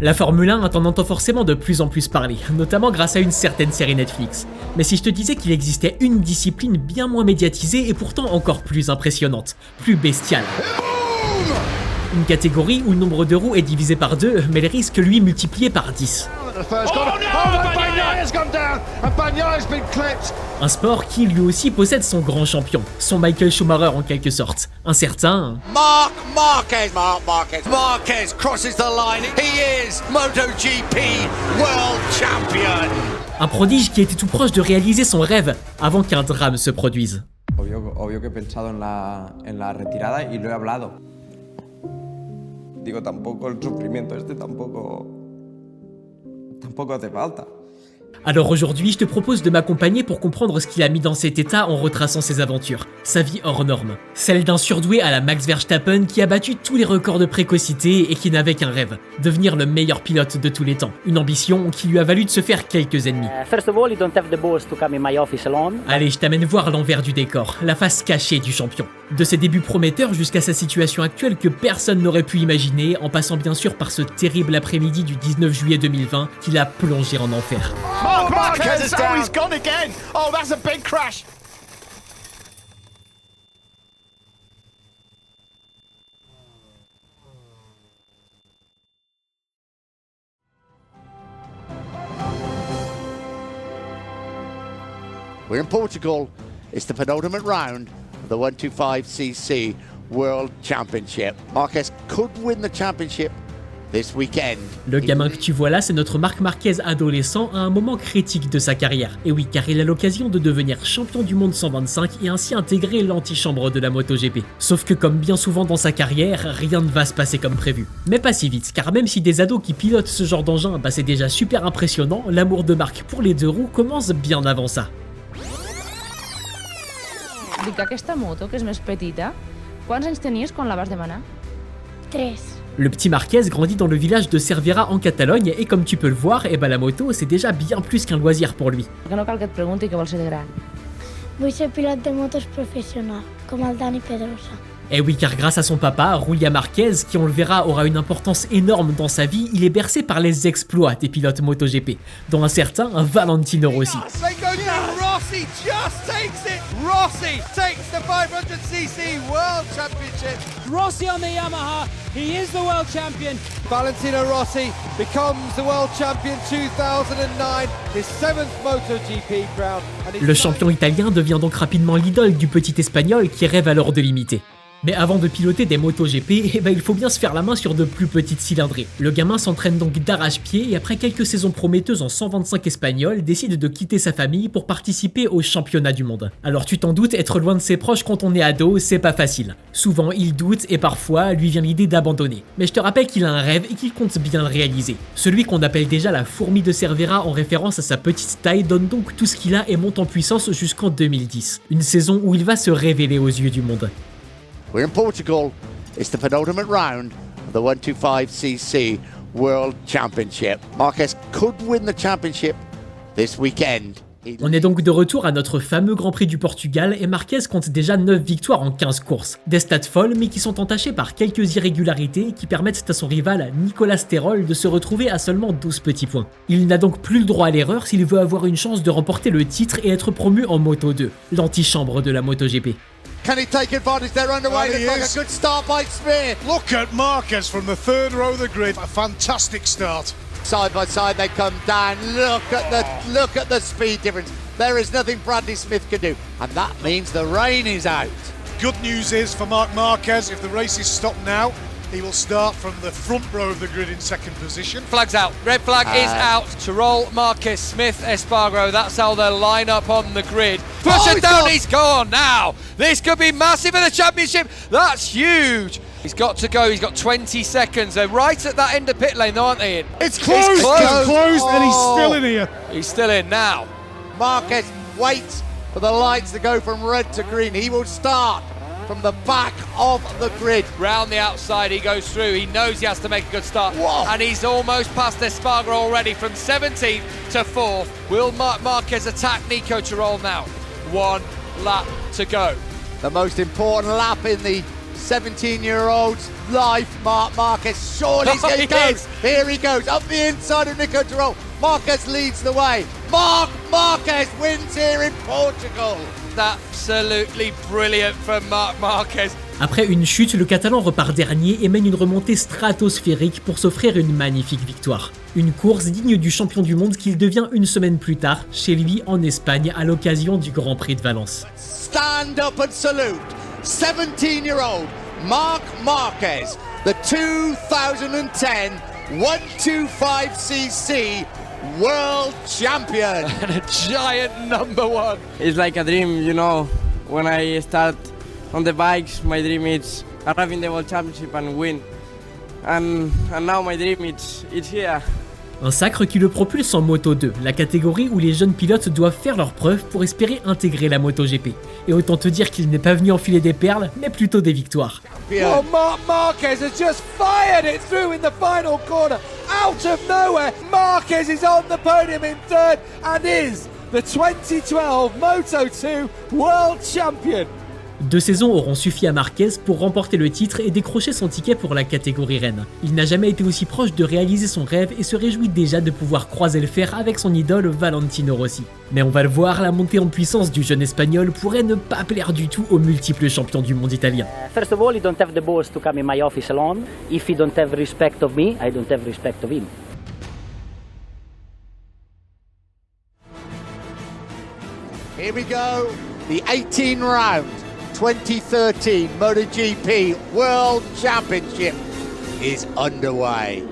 La Formule 1, t'en entend forcément de plus en plus parler, notamment grâce à une certaine série Netflix. Mais si je te disais qu'il existait une discipline bien moins médiatisée et pourtant encore plus impressionnante, plus bestiale. Une catégorie où le nombre de roues est divisé par 2, mais les risques lui multipliés par 10. Un sport qui lui aussi possède son grand champion, son Michael Schumacher en quelque sorte, un certain Marc Marquez. Marquez crosses the line. He is MotoGP World Champion. un prodige qui était tout proche de réaliser son rêve avant qu'un drame se produise. Obvio que he pensado en la retirada y lo he hablado. Digo, tampoco el sufrimiento tampoco hace falta. Alors aujourd'hui, je te propose de m'accompagner pour comprendre ce qu'il a mis dans cet état en retraçant ses aventures, sa vie hors norme. Celle d'un surdoué à la Max Verstappen qui a battu tous les records de précocité et qui n'avait qu'un rêve, devenir le meilleur pilote de tous les temps. Une ambition qui lui a valu de se faire quelques ennemis. First of all, you don't have the balls to come in my office alone. Allez, je t'amène voir l'envers du décor, la face cachée du champion. De ses débuts prometteurs jusqu'à sa situation actuelle que personne n'aurait pu imaginer, en passant bien sûr par ce terrible après-midi du 19 juillet 2020 qui l'a plongé en enfer. Marc Marquez is down. He's gone again. Oh, that's a big crash. We're in Portugal. It's the penultimate round of the 125cc World Championship. Marquez could win the championship this weekend. Le gamin que tu vois là, c'est notre Marc Marquez adolescent à un moment critique de sa carrière. Et oui, car il a l'occasion de devenir champion du monde 125 et ainsi intégrer l'antichambre de la MotoGP. Sauf que comme bien souvent dans sa carrière, rien ne va se passer comme prévu. Mais pas si vite, car même si des ados qui pilotent ce genre d'engin, c'est déjà super impressionnant, l'amour de Marc pour les deux roues commence bien avant ça. Dic, aquesta moto, que és més petita, quants anys tenies quan la vas demanar? 3. Le petit Marquez grandit dans le village de Cervera en Catalogne et comme tu peux le voir, la moto c'est déjà bien plus qu'un loisir pour lui. Que no cal que et pregunti què vols ser de gran. Vull ser pilot de motos professional, com el Dani Pedrosa. Et oui, car grâce à son papa, Julia Marquez, qui on le verra aura une importance énorme dans sa vie, il est bercé par les exploits des pilotes MotoGP, dont un certain Valentino Rossi. Rossi just takes it. Rossi takes the 500cc World Championship. Rossi on the Yamaha, he is the world champion. Valentino Rossi becomes the world champion 2009, his 7th MotoGP crown. Le champion italien devient donc rapidement l'idole du petit espagnol qui rêve alors de l'imiter. Mais avant de piloter des MotoGP, il faut bien se faire la main sur de plus petites cylindrées. Le gamin s'entraîne donc d'arrache-pied et après quelques saisons prometteuses en 125 espagnol, décide de quitter sa famille pour participer au championnat du monde. Alors tu t'en doutes, être loin de ses proches quand on est ado, c'est pas facile. Souvent il doute et parfois lui vient l'idée d'abandonner. Mais je te rappelle qu'il a un rêve et qu'il compte bien le réaliser. Celui qu'on appelle déjà la fourmi de Cervera en référence à sa petite taille donne donc tout ce qu'il a et monte en puissance jusqu'en 2010. Une saison où il va se révéler aux yeux du monde. We're in Portugal. It's the penultimate round of the 125cc World Championship. Marquez could win the championship this weekend. On est donc de retour à notre fameux Grand Prix du Portugal et Marquez compte déjà 9 victoires en 15 courses. Des stats folles mais qui sont entachées par quelques irrégularités qui permettent à son rival Nicolas Sterol de se retrouver à seulement 12 petits points. Il n'a donc plus le droit à l'erreur s'il veut avoir une chance de remporter le titre et être promu en Moto 2, l'antichambre de la MotoGP. Can he take advantage? They're underway. Looks like a good start by Spear. Look at Marquez from the third row of the grid. A fantastic start. Side by side they come down. Look at the speed difference. There is nothing Bradley Smith can do, and that means the rain is out. Good news is for Marc Marquez, if the race is stopped now, he will start from the front row of the grid in second position. Flag's out. Red flag is out. Tyrrell, Marquez, Smith, Espargaro. That's how they'll line up on the grid. Push it down. He's gone now. This could be massive in the championship. That's huge. He's got to go. He's got 20 seconds. They're right at that end of pit lane, though, aren't they? It's closed. It's closed, and he's still in here. He's still in now. Marquez waits for the lights to go from red to green. He will start from the back of the grid. Round the outside he goes through. He knows he has to make a good start. Whoa. And he's almost past Espargaro already from 17th to 4th. Will Marc Marquez attack Nico Tyrrell now? 1 lap to go. The most important lap in the 17-year-old's life, Marc Marquez. Surely he goes. Here he goes, up the inside of Nico Tirol. Marquez leads the way. Marc Marquez wins here in Portugal. Absolutely brilliant from Marc Marquez. Après une chute, le Catalan repart dernier et mène une remontée stratosphérique pour s'offrir une magnifique victoire. Une course digne du champion du monde qu'il devient une semaine plus tard, chez lui en Espagne, à l'occasion du Grand Prix de Valence. Stand up and salute 17-year-old Marc Marquez, the 2010 125cc World Champion. And a giant number one. It's like a dream, you know. When I start on the bikes, my dream is arrive in the World Championship and win. And now my dream it's here. Un sacre qui le propulse en Moto 2, la catégorie où les jeunes pilotes doivent faire leurs preuves pour espérer intégrer la MotoGP. Et autant te dire qu'il n'est pas venu enfiler des perles, mais plutôt des victoires. Well, Marc Marquez has just fired it through in the final corner. Out of nowhere, Marquez is on the podium in third and is the 2012 Moto2 World Champion. 2 saisons auront suffi à Marquez pour remporter le titre et décrocher son ticket pour la catégorie reine. Il n'a jamais été aussi proche de réaliser son rêve et se réjouit déjà de pouvoir croiser le fer avec son idole Valentino Rossi. Mais on va le voir, la montée en puissance du jeune espagnol pourrait ne pas plaire du tout aux multiples champions du monde italien. First of all, he don't have the balls to come in my office alone. If he don't have respect of me, I don't have respect of him. Here we go, the 18 round 2013 MotoGP World Championship is underway.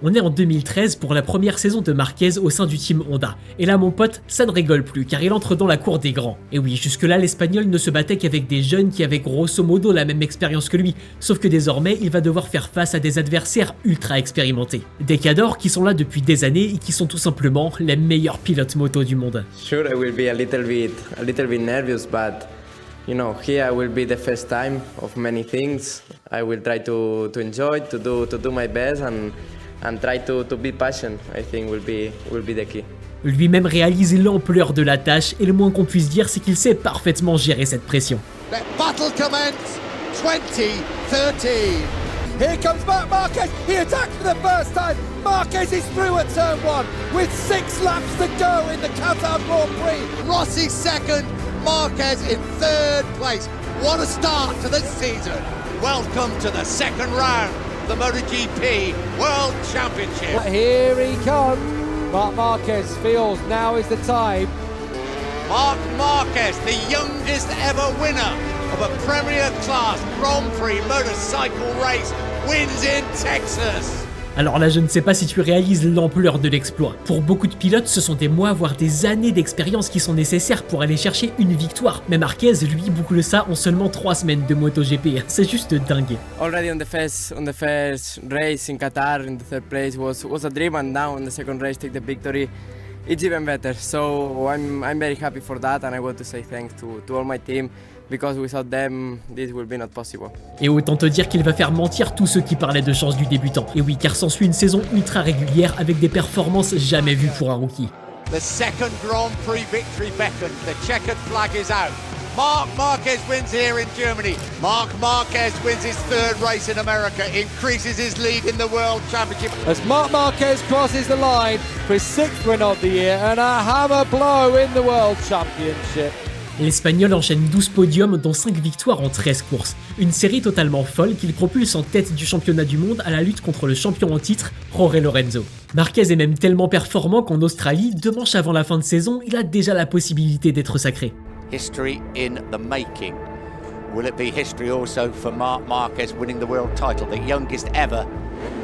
On est en 2013 pour la première saison de Marquez au sein du team Honda. Et là mon pote, ça ne rigole plus car il entre dans la cour des grands. Et oui, jusque-là l'Espagnol ne se battait qu'avec des jeunes qui avaient grosso modo la même expérience que lui. Sauf que désormais, il va devoir faire face à des adversaires ultra expérimentés. Des cadors qui sont là depuis des années et qui sont tout simplement les meilleurs pilotes moto du monde. Sure, I will be a little bit nervous, but you know, here will be the first time of many things. I will try to enjoy, to do my best and try to be patient. I think will be the key. Lui-même réalise l'ampleur de la tâche et le moins qu'on puisse dire c'est qu'il sait parfaitement gérer cette pression. Let battle commence 2013. Here comes Marc Marquez. He attacks for the first time. Marquez is through at turn 1 with 6 laps to go in the Qatar Grand Prix. Rossi second, Marquez in third place. What a start to the season. Welcome to the second round, the MotoGP World Championship. Here he comes. Marc Marquez feels now is the time. Marc Marquez, the youngest ever winner of a Premier Class Grand Prix motorcycle race, wins in Texas. Alors là, je ne sais pas si tu réalises l'ampleur de l'exploit. Pour beaucoup de pilotes, ce sont des mois, voire des années d'expérience qui sont nécessaires pour aller chercher une victoire. Mais Marquez, lui, boucle ça en seulement 3 semaines de MotoGP. C'est juste dingue. Already on the first race in Qatar, in the third place was a dream, and now on the second race, take the victory. It's even better. So I'm very happy for that, and I want to say thanks to all my team. Because without them, this will be not possible. Et autant te dire qu'il va faire mentir tous ceux qui parlaient de chance du débutant. Et oui, car s'ensuit une saison ultra régulière avec des performances jamais vues pour un rookie. The second Grand Prix victory beckons. The checkered flag is out. Marc Marquez wins here in Germany. Marc Marquez wins his third race in America, increases his lead in the World Championship. As Marc Marquez crosses the line for his 6th win of the year and a hammer blow in the World Championship. L'Espagnol enchaîne 12 podiums dont 5 victoires en 13 courses. Une série totalement folle qu'il propulse en tête du championnat du monde à la lutte contre le champion en titre, Jorge Lorenzo. Marquez est même tellement performant qu'en Australie, 2 manches avant la fin de saison, il a déjà la possibilité d'être sacré. History in the making. Will it be history also for Marc Marquez winning the world title, the youngest ever?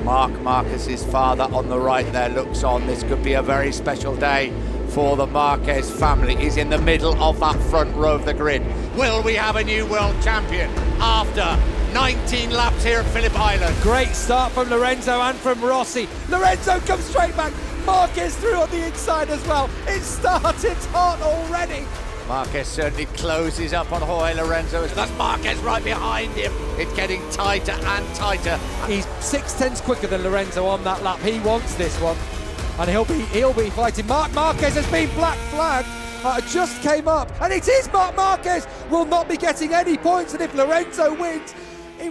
Marc Marquez's father on the right there looks on. This could be a very special day for the Marquez family. He's in the middle of that front row of the grid. Will we have a new world champion after 19 laps here at Phillip Island? Great start from Lorenzo and from Rossi. Lorenzo comes straight back. Marquez through on the inside as well. It started hot already. Marquez certainly closes up on Jorge Lorenzo. That's Marquez right behind him. It's getting tighter and tighter. He's 6/10 quicker than Lorenzo on that lap. He wants this one. And he'll be fighting. Marc Marquez has been black flagged. Just came up, and it is Marc Marquez will not be getting any points. And if Lorenzo wins,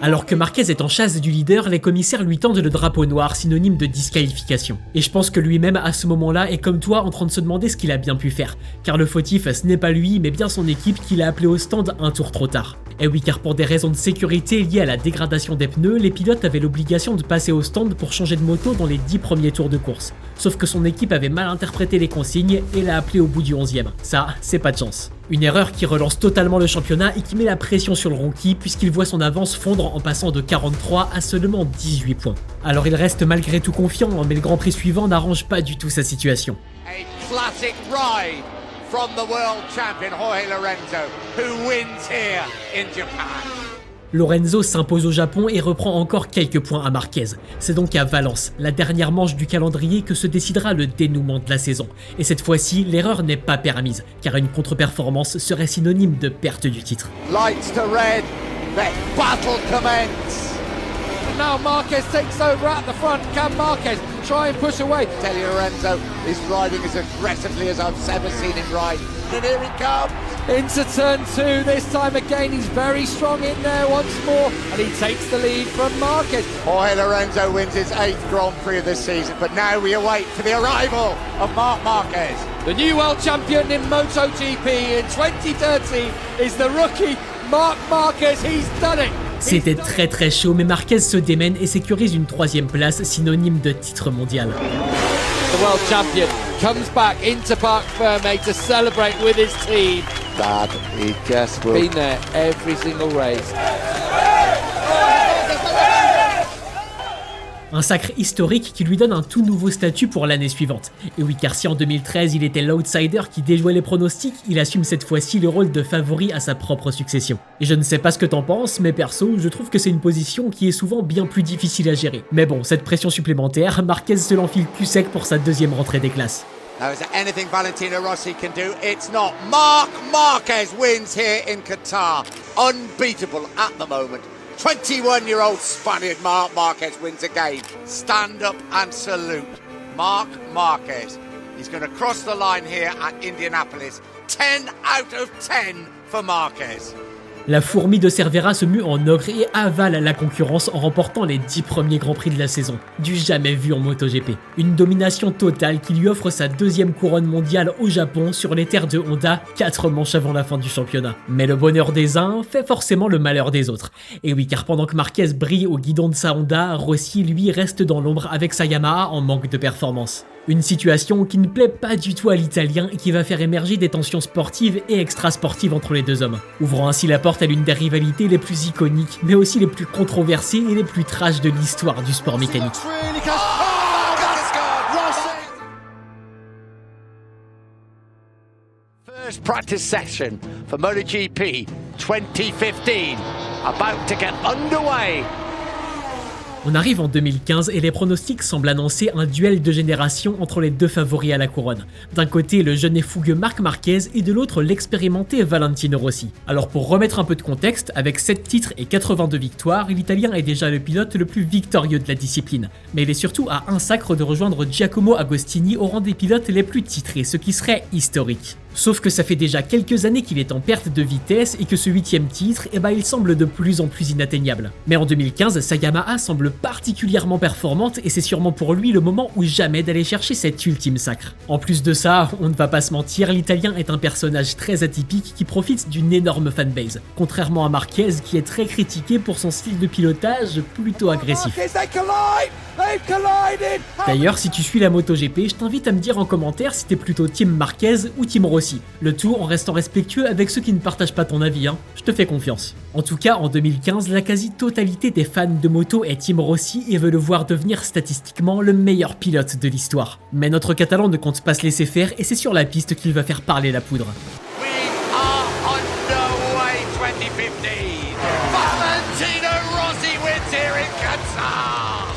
Alors que Marquez est en chasse du leader, les commissaires lui tendent le drapeau noir, synonyme de disqualification. Et je pense que lui-même à ce moment-là est comme toi en train de se demander ce qu'il a bien pu faire. Car le fautif, ce n'est pas lui, mais bien son équipe qui l'a appelé au stand un tour trop tard. Et oui, car pour des raisons de sécurité liées à la dégradation des pneus, les pilotes avaient l'obligation de passer au stand pour changer de moto dans les 10 premiers tours de course. Sauf que son équipe avait mal interprété les consignes et l'a appelé au bout du 11e. Ça, c'est pas de chance. Une erreur qui relance totalement le championnat et qui met la pression sur le rookie puisqu'il voit son avance fondre en passant de 43 à seulement 18 points. Alors il reste malgré tout confiant, mais le Grand Prix suivant n'arrange pas du tout sa situation. A classic ride from the world champion Jorge Lorenzo, who wins here in Japan. Lorenzo s'impose au Japon et reprend encore quelques points à Marquez. C'est donc à Valence, la dernière manche du calendrier, que se décidera le dénouement de la saison. Et cette fois-ci, l'erreur n'est pas permise, car une contre-performance serait synonyme de perte du titre. Lights to red, the battle commence. Now Marquez takes over at the front. Can Marquez try and push away? Tell you, Lorenzo is riding as aggressively as I've ever seen him ride. And here he comes. Into turn 2, this time again he's very strong in there once more, and he takes the lead from Marquez. Jorge Lorenzo wins his 8th Grand Prix of the season, but now we await for the arrival of Marc Marquez. The new world champion in MotoGP in 2030 is the rookie Marc Marquez. He's done it. C'était très chaud, mais Marquez se démène et sécurise une 3e place, synonyme de titre mondial. The world champion comes back into Parc Fermé to celebrate with his team. Dad, he just will. Been there every single race. Un sacre historique qui lui donne un tout nouveau statut pour l'année suivante. Et oui, car si en 2013 il était l'outsider qui déjouait les pronostics, il assume cette fois-ci le rôle de favori à sa propre succession. Et je ne sais pas ce que t'en penses, mais perso, je trouve que c'est une position qui est souvent bien plus difficile à gérer. Mais bon, cette pression supplémentaire, Marquez se l'enfile cul sec pour sa 2e rentrée des classes. Now, is there anything Valentino Rossi can do? It's not. Marc Marquez wins here in Qatar. Unbeatable at the moment. 21-year-old Spaniard Marc Marquez wins again. Stand up and salute. Marc Marquez. He's going to cross the line here at Indianapolis. 10 out of 10 for Marquez. La fourmi de Cervera se mue en ogre et avale la concurrence en remportant les 10 premiers Grands Prix de la saison, du jamais vu en MotoGP. Une domination totale qui lui offre sa 2e couronne mondiale au Japon sur les terres de Honda, 4 manches avant la fin du championnat. Mais le bonheur des uns fait forcément le malheur des autres. Et oui, car pendant que Marquez brille au guidon de sa Honda, Rossi lui reste dans l'ombre avec sa Yamaha en manque de performance. Une situation qui ne plaît pas du tout à l'Italien et qui va faire émerger des tensions sportives et extra-sportives entre les deux hommes, ouvrant ainsi la porte à l'une des rivalités les plus iconiques, mais aussi les plus controversées et les plus trash de l'histoire du sport mécanique. First practice session for MotoGP 2015 about to get underway. On arrive en 2015 et les pronostics semblent annoncer un duel de génération entre les deux favoris à la couronne. D'un côté le jeune et fougueux Marc Marquez et de l'autre l'expérimenté Valentino Rossi. Alors pour remettre un peu de contexte, avec 7 titres et 82 victoires, l'Italien est déjà le pilote le plus victorieux de la discipline. Mais il est surtout à un sacre de rejoindre Giacomo Agostini au rang des pilotes les plus titrés, ce qui serait historique. Sauf que ça fait déjà quelques années qu'il est en perte de vitesse et que ce 8e titre, il semble de plus en plus inatteignable. Mais en 2015, sa Yamaha semble particulièrement performante et c'est sûrement pour lui le moment ou jamais d'aller chercher cet ultime sacre. En plus de ça, on ne va pas se mentir, l'Italien est un personnage très atypique qui profite d'une énorme fanbase, contrairement à Marquez qui est très critiqué pour son style de pilotage plutôt agressif. D'ailleurs, si tu suis la MotoGP, je t'invite à me dire en commentaire si t'es plutôt Team Marquez ou Team Rossi. Le tout en restant respectueux avec ceux qui ne partagent pas ton avis, je te fais confiance. En tout cas, en 2015, la quasi-totalité des fans de moto est Team Rossi et veut le voir devenir statistiquement le meilleur pilote de l'histoire. Mais notre Catalan ne compte pas se laisser faire et c'est sur la piste qu'il va faire parler la poudre. We are underway 2015. Valentino Rossi wins here in Qatar.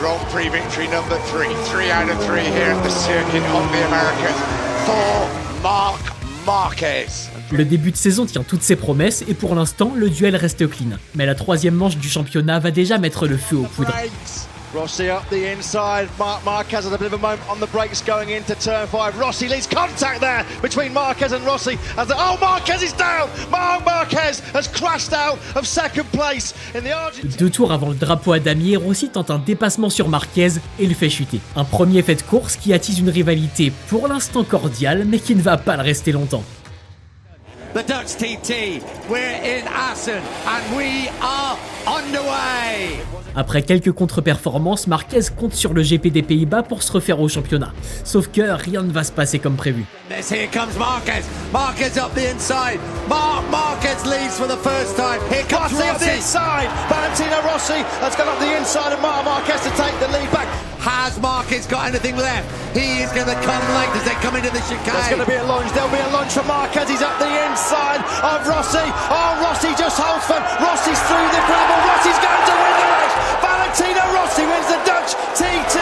Grand Prix victory number 3. 3 out of 3 here at the circuit of the Americas for Marc Marquez. Le début de saison tient toutes ses promesses et pour l'instant, le duel reste clean. Mais la 3e manche du championnat va déjà mettre le feu aux poudres. Rossi up the inside. Marquez has a bit of a moment on the brakes going into turn 5. Rossi leads contact there between Marquez and Rossi. Marquez is down. Marquez has crashed out of second place in the Argentine. 2 tours avant le drapeau à damier, Rossi tente un dépassement sur Marquez et le fait chuter. Un premier fait de course qui attise une rivalité pour l'instant cordiale, mais qui ne va pas le rester longtemps. The Dutch TT, we're in Assen and we are underway. Après quelques contre-performances, Marquez compte sur le GP des Pays-Bas pour se refaire au championnat. Sauf que rien ne va se passer comme prévu. Here comes Marquez. Marquez up the inside. Marquez leads for the first time. Here comes Rossi up the inside. Valentino Rossi has gone up the inside of Marquez to take the lead back. Has Marquez got anything left? He is going to come late as they come into the chicane. There's going to be a lunge. There'll be a lunge for Marquez. He's up the inside of Rossi. Oh, Rossi just holds firm. Rossi's through the gravel. Rossi's going to win the race. Valentino Rossi wins the Dutch TT.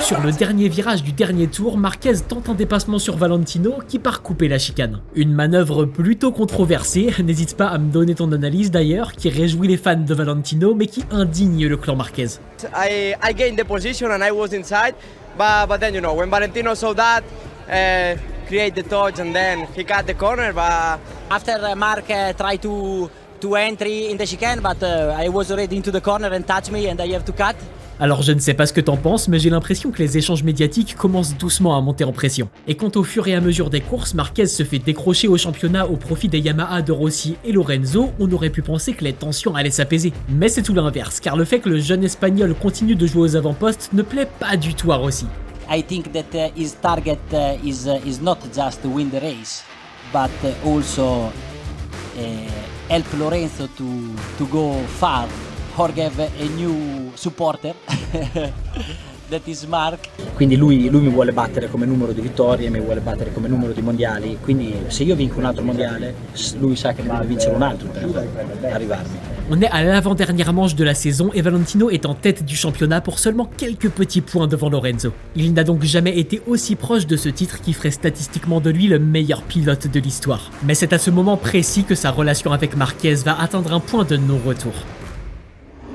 Sur le dernier virage du dernier tour, Marquez tente un dépassement sur Valentino qui part couper la chicane. Une manœuvre plutôt controversée, n'hésite pas à me donner ton analyse d'ailleurs, qui réjouit les fans de Valentino mais qui indigne le clan Marquez. I gained the position and I was inside, but then when Valentino saw that, create the touch and then he cut the corner. But after Mark tried to entry in the chicane, but I was already into the corner and touched me and I have to cut. Alors je ne sais pas ce que t'en penses, mais j'ai l'impression que les échanges médiatiques commencent doucement à monter en pression. Et quant au fur et à mesure des courses, Marquez se fait décrocher au championnat au profit des Yamaha de Rossi et Lorenzo, on aurait pu penser que les tensions allaient s'apaiser. Mais c'est tout l'inverse, car le fait que le jeune espagnol continue de jouer aux avant-postes ne plaît pas du tout à Rossi. I think that his target is not just to win the race, but also help Lorenzo to go far. Jorge have a new supporter that is Mark. Quindi lui mi vuole battere come numero di vittorie, mi vuole battere come numero di mondiali, quindi se io vinco un altro mondiale, lui sa che ne deve vincere un altro per arrivarmi. On est à l'avant-dernière manche de la saison et Valentino est en tête du championnat pour seulement quelques petits points devant Lorenzo. Il n'a donc jamais été aussi proche de ce titre qui ferait statistiquement de lui le meilleur pilote de l'histoire. Mais c'est à ce moment précis que sa relation avec Marquez va atteindre un point de non-retour.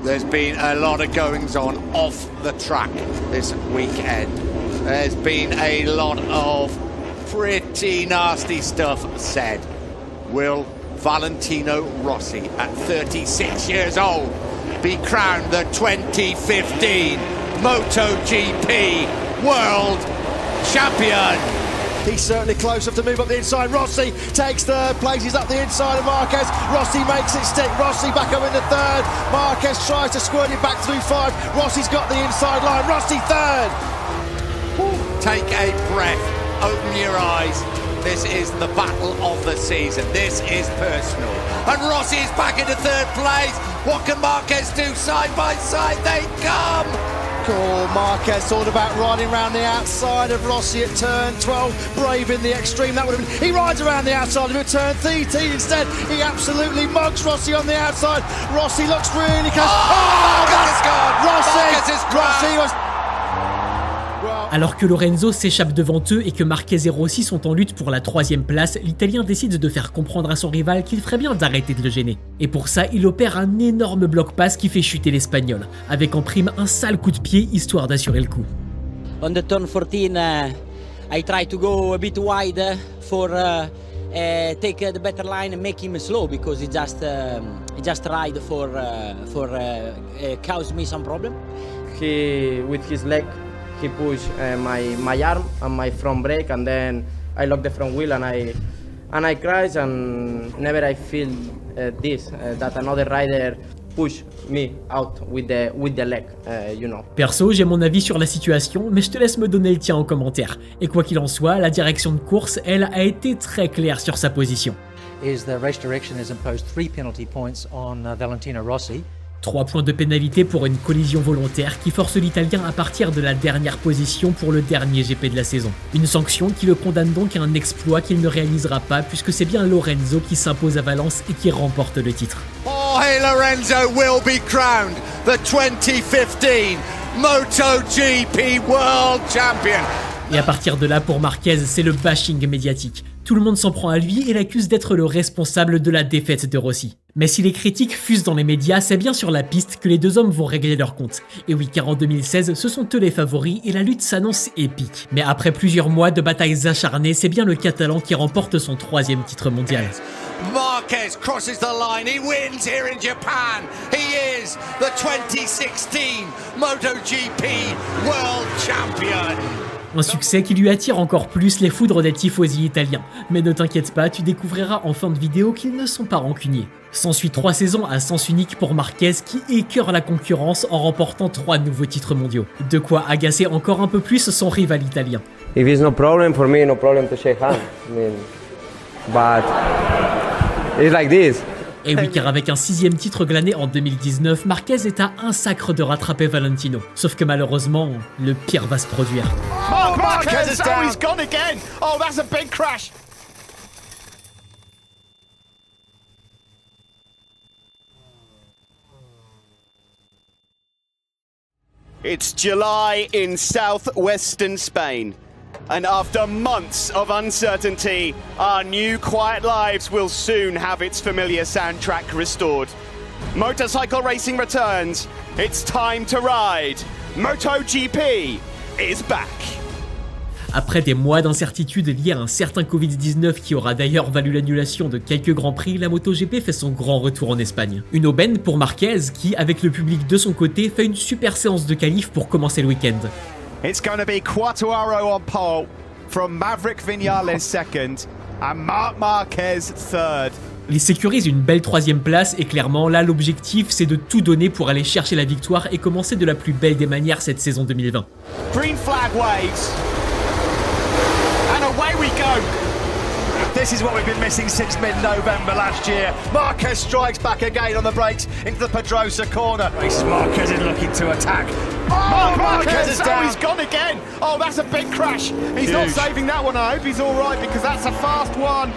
There's been a lot of goings on off the track this weekend. There's been a lot of pretty nasty stuff said. Will Valentino Rossi, at 36 years old, be crowned the 2015 MotoGP World Champion? He's certainly close enough to move up the inside. Rossi takes third place. He's up the inside of Marquez. Rossi makes it stick. Rossi back up into third. Marquez tries to squirt it back through 5. Rossi's got the inside line. Rossi third. Take a breath. Open your eyes. This is the battle of the season. This is personal. And Rossi is back into third place. What can Marquez do? Side by side they come. Oh, Marquez thought about riding around the outside of Rossi at turn 12, brave in the extreme. That would have been. He rides around the outside of it, turn 13 instead. He absolutely mugs Rossi on the outside. Rossi looks really close. Marquez is gone. Rossi was. Alors que Lorenzo s'échappe devant eux et que Marquez et Rossi sont en lutte pour la 3ème place, l'Italien décide de faire comprendre à son rival qu'il ferait bien d'arrêter de le gêner. Et pour ça, il opère un énorme bloc-pass qui fait chuter l'Espagnol, avec en prime un sale coup de pied histoire d'assurer le coup. On the turn 14, I try to go a bit wide for take the better line and make him slow because he just ride for cause me some problem. He with his leg. He pushed my arm and my front brake, and then I locked the front wheel and I crashed, and never I feel that another rider push me out with the leg, Perso, j'ai mon avis sur la situation, mais je te laisse me donner le tien en commentaire. Et quoi qu'il en soit, la direction de course, elle, a été très claire sur sa position. The race direction has imposed 3 penalty points on Valentino Rossi. 3 points de pénalité pour une collision volontaire qui force l'Italien à partir de la dernière position pour le dernier GP de la saison. Une sanction qui le condamne donc à un exploit qu'il ne réalisera pas puisque c'est bien Lorenzo qui s'impose à Valence et qui remporte le titre. Jorge Lorenzo will be crowned the 2015 MotoGP World Champion. Et à partir de là, pour Marquez, c'est le bashing médiatique. Tout le monde s'en prend à lui et l'accuse d'être le responsable de la défaite de Rossi. Mais si les critiques fusent dans les médias, c'est bien sur la piste que les deux hommes vont régler leur compte. Et oui, car en 2016, ce sont eux les favoris et la lutte s'annonce épique. Mais après plusieurs mois de batailles acharnées, c'est bien le Catalan qui remporte son 3e titre mondial. Marquez crosses the line, he wins here in Japan. He is the 2016 MotoGP World Champion. Un succès qui lui attire encore plus les foudres des tifosi italiens. Mais ne t'inquiète pas, tu découvriras en fin de vidéo qu'ils ne sont pas rancuniers. S'ensuit 3 saisons à sens unique pour Marquez qui écœure la concurrence en remportant 3 nouveaux titres mondiaux. De quoi agacer encore un peu plus son rival italien. If it's no problem for me, no problem to shake hands. But it's like this. Et oui, car avec un 6e titre glané en 2019, Marquez est à un sacre de rattraper Valentino. Sauf que malheureusement, le pire va se produire. Oh, Marquez is down. He's gone again. Oh, that's a big crash. It's July in southwestern Spain. And after months of uncertainty, our new quiet lives will soon have its familiar soundtrack restored. Motorcycle racing returns. It's time to ride. MotoGP is back. Après des mois d'incertitude liés à un certain Covid-19 qui aura d'ailleurs valu l'annulation de quelques grands prix, la MotoGP fait son grand retour en Espagne. Une aubaine pour Marquez qui, avec le public de son côté, fait une super séance de qualif pour commencer le week-end. It's going to be Quartararo on pole, from Maverick Vinales second, and Marc Marquez third. Il sécurise une belle 3e place et clairement là l'objectif c'est de tout donner pour aller chercher la victoire et commencer de la plus belle des manières cette saison 2020. Green flag waves, and away we go. This is what we've been missing since mid-November last year. Marquez strikes back again on the brakes into the Pedrosa corner. Marquez is looking to attack. Oh, Marquez is down. He's gone again. Oh, that's a big crash. He's not saving that one. I hope he's all right because that's a fast one.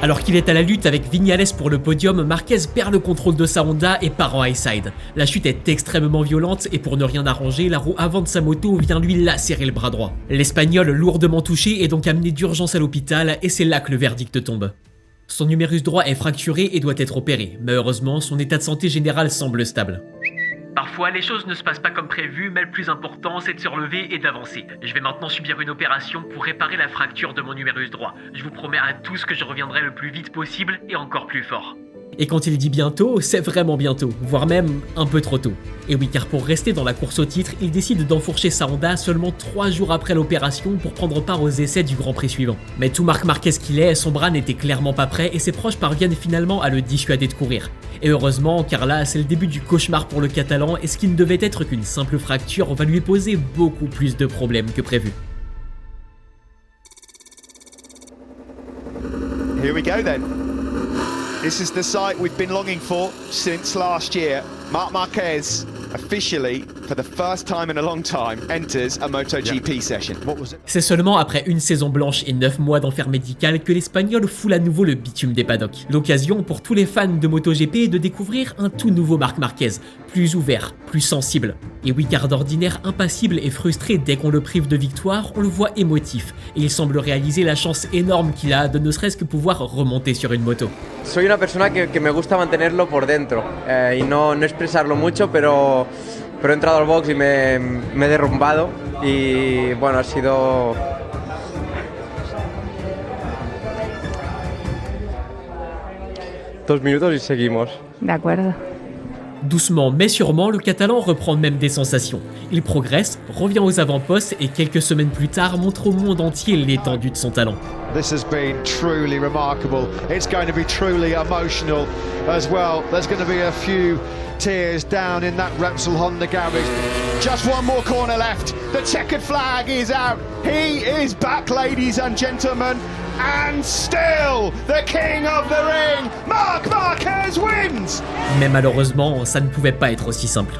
Alors qu'il est à la lutte avec Vinales pour le podium, Marquez perd le contrôle de sa Honda et part en high side. La chute est extrêmement violente et pour ne rien arranger, la roue avant de sa moto vient lui lacérer le bras droit. L'Espagnol, lourdement touché, est donc amené d'urgence à l'hôpital et c'est là que le verdict tombe. Son numérus droit est fracturé et doit être opéré, mais heureusement, son état de santé général semble stable. Parfois, les choses ne se passent pas comme prévu, mais le plus important, c'est de se relever et d'avancer. Je vais maintenant subir une opération pour réparer la fracture de mon numérus droit. Je vous promets à tous que je reviendrai le plus vite possible et encore plus fort. Et quand il dit bientôt, c'est vraiment bientôt, voire même un peu trop tôt. Et oui, car pour rester dans la course au titre, il décide d'enfourcher sa Honda seulement 3 jours après l'opération pour prendre part aux essais du Grand Prix suivant. Mais tout Marc Marquez qu'il est, son bras n'était clairement pas prêt et ses proches parviennent finalement à le dissuader de courir. Et heureusement, car là, c'est le début du cauchemar pour le Catalan et ce qui ne devait être qu'une simple fracture va lui poser beaucoup plus de problèmes que prévu. Here we go then. This is the sight we've been longing for since last year. Marc Marquez, officially, for the first time in a long time, enters a MotoGP session. What was it? C'est seulement après une saison blanche et 9 mois d'enfer médical que l'Espagnol foule à nouveau le bitume des paddocks. L'occasion pour tous les fans de MotoGP de découvrir un tout nouveau Marc Marquez, plus ouvert, plus sensible. Et oui, car d'ordinaire impassible et frustré dès qu'on le prive de victoire, on le voit émotif. Et il semble réaliser la chance énorme qu'il a de ne serait-ce que pouvoir remonter sur une moto. Soy una persona que me gusta mantenerlo por dentro y no expresarlo mucho, pero he entrado al box y me he derrumbado y bueno, ha sido dos minutos y seguimos. De acuerdo. Doucement mais sûrement, le Catalan reprend même des sensations. Il progresse, revient aux avant-postes et quelques semaines plus tard montre au monde entier l'étendue de son talent. This has been truly remarkable. It's going to be truly emotional as well. There's going to be a few tears down in that Repsol Honda garage. Just one more corner left. The checkered flag is out. He is back, ladies and gentlemen. And still, the king of the ring, Marc Marquez wins! Mais malheureusement, ça ne pouvait pas être aussi simple.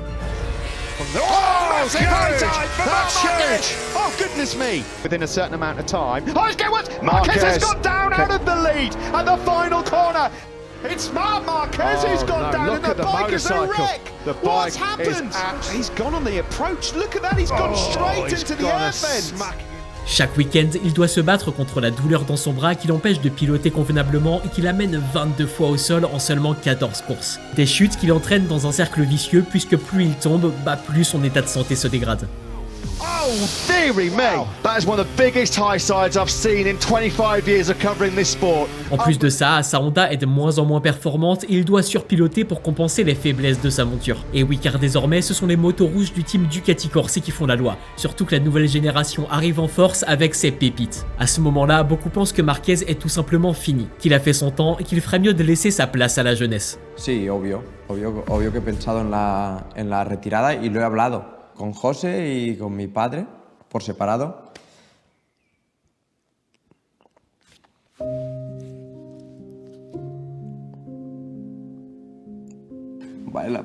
Oh, that's huge! That's huge! Oh, goodness me! Within a certain amount of time. Oh, it's getting worse! Marquez has got down out of the lead at the final corner. It's Marc Marquez who's gone down and the bike is a wreck! What's happened? He's gone on the approach. Look at that, he's gone straight into the air fence. Chaque week-end, il doit se battre contre la douleur dans son bras qui l'empêche de piloter convenablement et qui l'amène 22 fois au sol en seulement 14 courses. Des chutes qui l'entraînent dans un cercle vicieux puisque plus il tombe, plus son état de santé se dégrade. Oh, dearie me! That is one of the biggest high sides I've seen in 25 years of covering this sport. En plus de ça, sa Honda est de moins en moins performante et il doit surpiloter pour compenser les faiblesses de sa monture. Et oui, car désormais, ce sont les motos rouges du team Ducati Corse qui font la loi. Surtout que la nouvelle génération arrive en force avec ses pépites. À ce moment-là, beaucoup pensent que Márquez est tout simplement fini, qu'il a fait son temps et qu'il ferait mieux de laisser sa place à la jeunesse. Sí, obvio que he pensado en la retirada y lo he hablado con José y con mi padre por separado.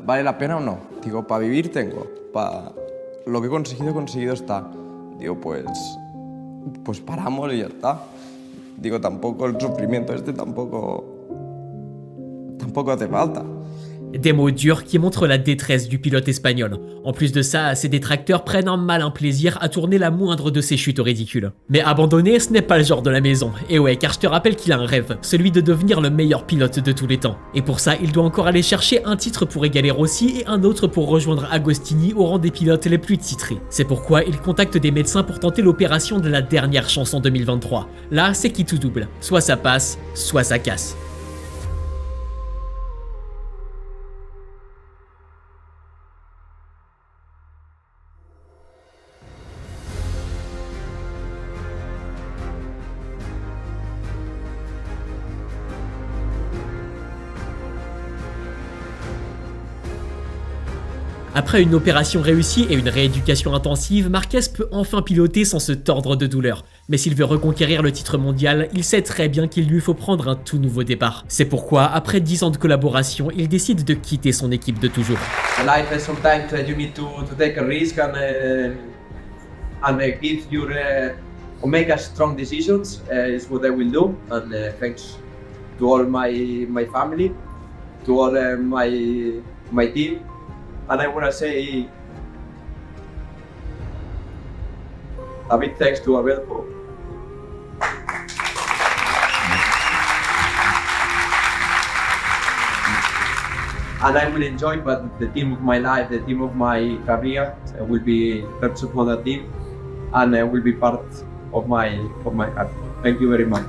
¿Vale la pena o no? Digo, para vivir tengo, para lo que he conseguido está. Digo, pues paramos y ya está. Digo, tampoco el sufrimiento tampoco hace falta. Des mots durs qui montrent la détresse du pilote espagnol. En plus de ça, ses détracteurs prennent un malin plaisir à tourner la moindre de ses chutes au ridicule. Mais abandonner, ce n'est pas le genre de la maison. Et ouais, car je te rappelle qu'il a un rêve, celui de devenir le meilleur pilote de tous les temps. Et pour ça, il doit encore aller chercher un titre pour égaler Rossi et un autre pour rejoindre Agostini au rang des pilotes les plus titrés. C'est pourquoi il contacte des médecins pour tenter l'opération de la dernière chance en 2023. Là, c'est qui tout double. Soit ça passe, soit ça casse. Après une opération réussie et une rééducation intensive, Márquez peut enfin piloter sans se tordre de douleur. Mais s'il veut reconquérir le titre mondial, il sait très bien qu'il lui faut prendre un tout nouveau départ. C'est pourquoi, après 10 ans de collaboration, il décide de quitter son équipe de toujours. Life sometimes you need to take a risk and give your make a strong decisions is what I will do. And thanks to all my family, to all my team. And I want to say a big thanks to Abel. And I will enjoy, but the team of my life, the team of my career, will be part of the team, and will be part of my heart. Thank you very much.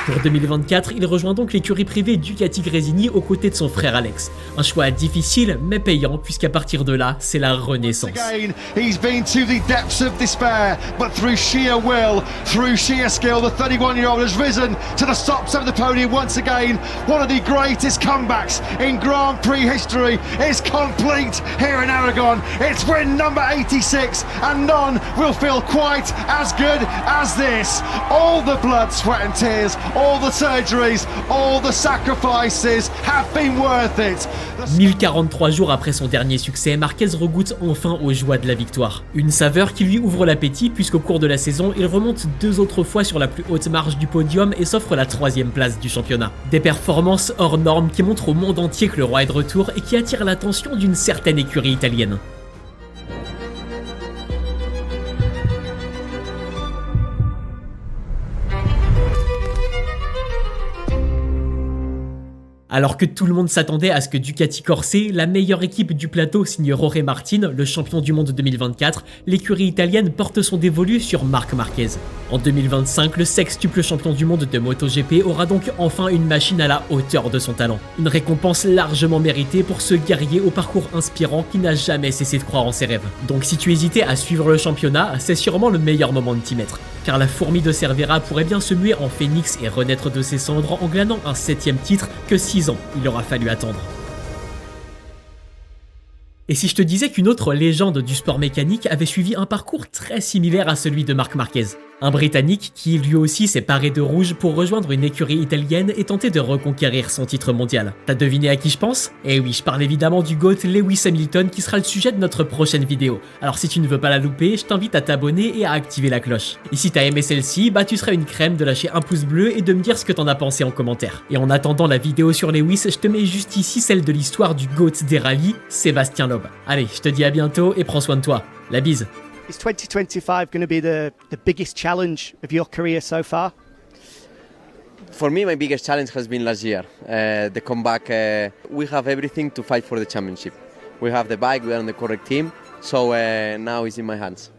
Pour 2024, il rejoint donc l'écurie privée Ducati Gresini aux côtés de son frère Alex. Un choix difficile mais payant puisqu'à partir de là, c'est la renaissance. Again, he's been to the depths of despair, but through sheer will, through sheer skill, the 31-year-old has risen to the tops of the podium once again. One of the greatest comebacks in Grand Prix history is complete here in Aragon. It's win number 86, and none will feel quite as good as this. All the blood, sweat and tears, all the surgeries, all the sacrifices have been worth it. 1043 jours après son dernier succès, Márquez regoute enfin aux joies de la victoire. Une saveur qui lui ouvre l'appétit puisqu'au cours de la saison, il remonte 2 autres fois sur la plus haute marge du podium et s'offre la 3e place du championnat. Des performances hors normes qui montrent au monde entier que le roi est de retour et qui attirent l'attention d'une certaine écurie italienne. Alors que tout le monde s'attendait à ce que Ducati Corse, la meilleure équipe du plateau, signe Jorge Martin, le champion du monde 2024, l'écurie italienne porte son dévolu sur Marc Márquez. En 2025, le sextuple champion du monde de MotoGP aura donc enfin une machine à la hauteur de son talent. Une récompense largement méritée pour ce guerrier au parcours inspirant qui n'a jamais cessé de croire en ses rêves. Donc si tu hésitais à suivre le championnat, c'est sûrement le meilleur moment de t'y mettre. Car la fourmi de Cervera pourrait bien se muer en phénix et renaître de ses cendres en glanant un 7e titre que 6 ans il aura fallu attendre. Et si je te disais qu'une autre légende du sport mécanique avait suivi un parcours très similaire à celui de Marc Márquez? Un Britannique qui lui aussi s'est paré de rouge pour rejoindre une écurie italienne et tenter de reconquérir son titre mondial. T'as deviné à qui je pense? Eh oui, je parle évidemment du GOAT Lewis Hamilton qui sera le sujet de notre prochaine vidéo. Alors si tu ne veux pas la louper, je t'invite à t'abonner et à activer la cloche. Et si t'as aimé celle-ci, tu serais une crème de lâcher un pouce bleu et de me dire ce que t'en as pensé en commentaire. Et en attendant la vidéo sur Lewis, je te mets juste ici celle de l'histoire du GOAT des rallyes, Sébastien Loeb. Allez, je te dis à bientôt et prends soin de toi. La bise. Is 2025 going to be the biggest challenge of your career so far? For me, my biggest challenge has been last year, the comeback. We have everything to fight for the championship. We have the bike, we are on the correct team, so now it's in my hands.